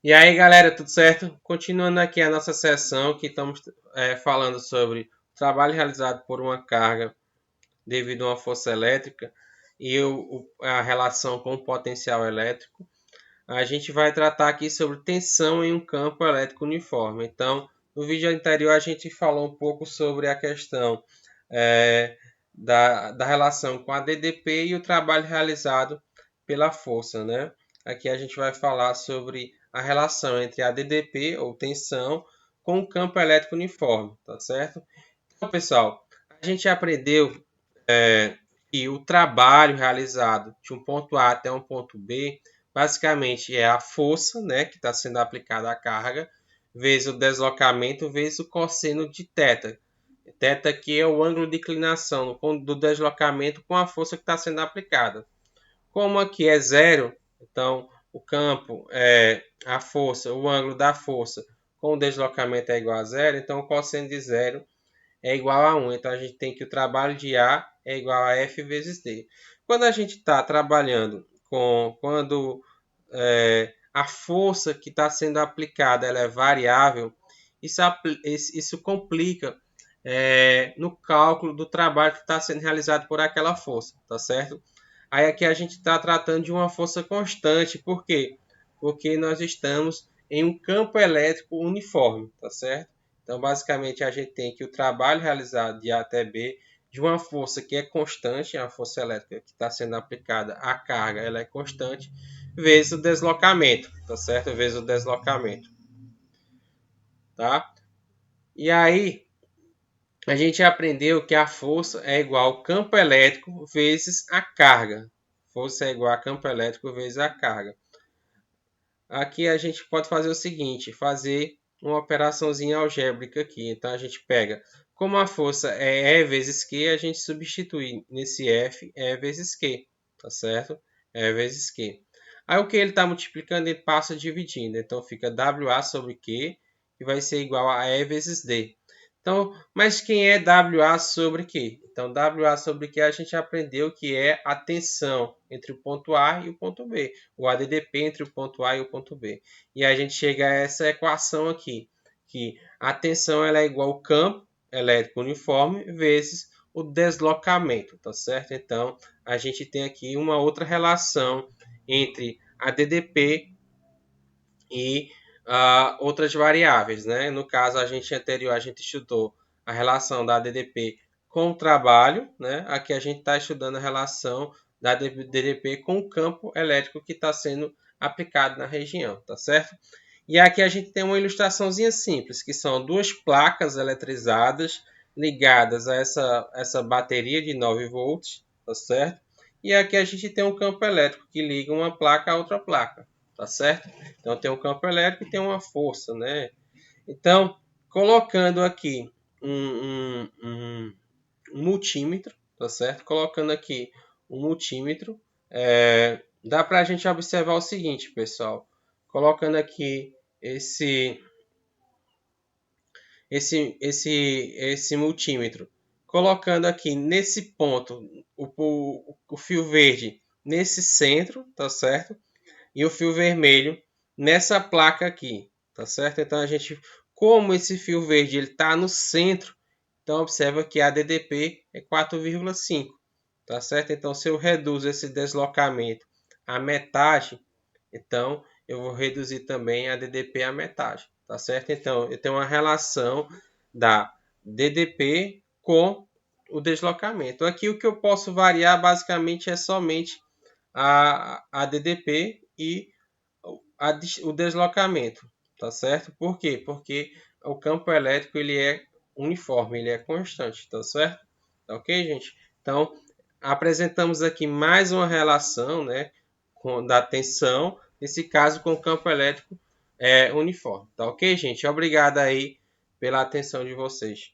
E aí, galera, tudo certo? Continuando aqui a nossa sessão, que estamos falando sobre o trabalho realizado por uma carga devido a uma força elétrica e a relação com o potencial elétrico. A gente vai tratar aqui sobre tensão em um campo elétrico uniforme. Então, no vídeo anterior, a gente falou um pouco sobre a questão é, da relação com a DDP e o trabalho realizado pela força, né? Aqui a gente vai falar sobre a relação entre a DDP, ou tensão, com o campo elétrico uniforme, tá certo? Então, pessoal, a gente aprendeu que o trabalho realizado de um ponto A até um ponto B, basicamente é a força, né, que está sendo aplicada à carga, vezes o deslocamento, vezes o cosseno de θ. Θ aqui é o ângulo de inclinação do deslocamento com a força que está sendo aplicada. Como aqui é zero, então o campo é a força, o ângulo da força com o deslocamento é igual a zero, então o cosseno de zero é igual a 1. Então a gente tem que o trabalho de A é igual a F vezes D. Quando a gente está trabalhando quando a força que está sendo aplicada ela é variável, isso complica no cálculo do trabalho que está sendo realizado por aquela força, tá certo? Aí aqui a gente está tratando de uma força constante, por quê? Porque nós estamos em um campo elétrico uniforme, tá certo? Então, basicamente, a gente tem que o trabalho realizado de A até B de uma força que é constante, a força elétrica que está sendo aplicada à carga, ela é constante, vezes o deslocamento, tá certo? Vezes o deslocamento, tá? E aí, a gente aprendeu que a força é igual ao campo elétrico vezes a carga. Força é igual a campo elétrico vezes a carga. Aqui a gente pode fazer o seguinte, fazer uma operaçãozinha algébrica aqui. Então a gente pega, como a força é E vezes Q, a gente substitui nesse F E vezes Q, tá certo? E vezes Q. Aí o que ele está multiplicando, ele passa dividindo. Então fica WA sobre Q, que vai ser igual a E vezes D. Então, mas quem é WA sobre Q? Então, WA sobre Q a gente aprendeu que é a tensão entre o ponto A e o ponto B, o ADDP entre o ponto A e o ponto B. E a gente chega a essa equação aqui, que a tensão ela é igual ao campo elétrico uniforme vezes o deslocamento, tá certo? Então, a gente tem aqui uma outra relação entre a DDP e outras variáveis, né? No caso, a gente estudou a relação da DDP com o trabalho, né? Aqui a gente está estudando a relação da DDP com o campo elétrico que está sendo aplicado na região, tá certo? E aqui a gente tem uma ilustraçãozinha simples, que são duas placas eletrizadas ligadas a essa bateria de 9 volts, tá certo? E aqui a gente tem um campo elétrico que liga uma placa a outra placa, tá certo? Então tem um campo elétrico e tem uma força, né? Então, colocando aqui um multímetro, tá certo? Colocando aqui um multímetro, dá para a gente observar o seguinte, pessoal. Colocando aqui esse multímetro, colocando aqui nesse ponto o fio verde nesse centro, tá certo? E o fio vermelho nessa placa aqui, tá certo? Então a gente, como esse fio verde ele está no centro, então observa que a DDP é 4,5, tá certo? Então se eu reduzo esse deslocamento à metade, então eu vou reduzir também a DDP à metade, tá certo? Então eu tenho uma relação da DDP com o deslocamento. Aqui o que eu posso variar basicamente é somente a DDP e o deslocamento, tá certo? Por quê? Porque o campo elétrico ele é uniforme, ele é constante, tá certo? Tá ok, gente? Então, apresentamos aqui mais uma relação, né, da tensão, nesse caso com o campo elétrico uniforme, tá ok, gente? Obrigado aí pela atenção de vocês.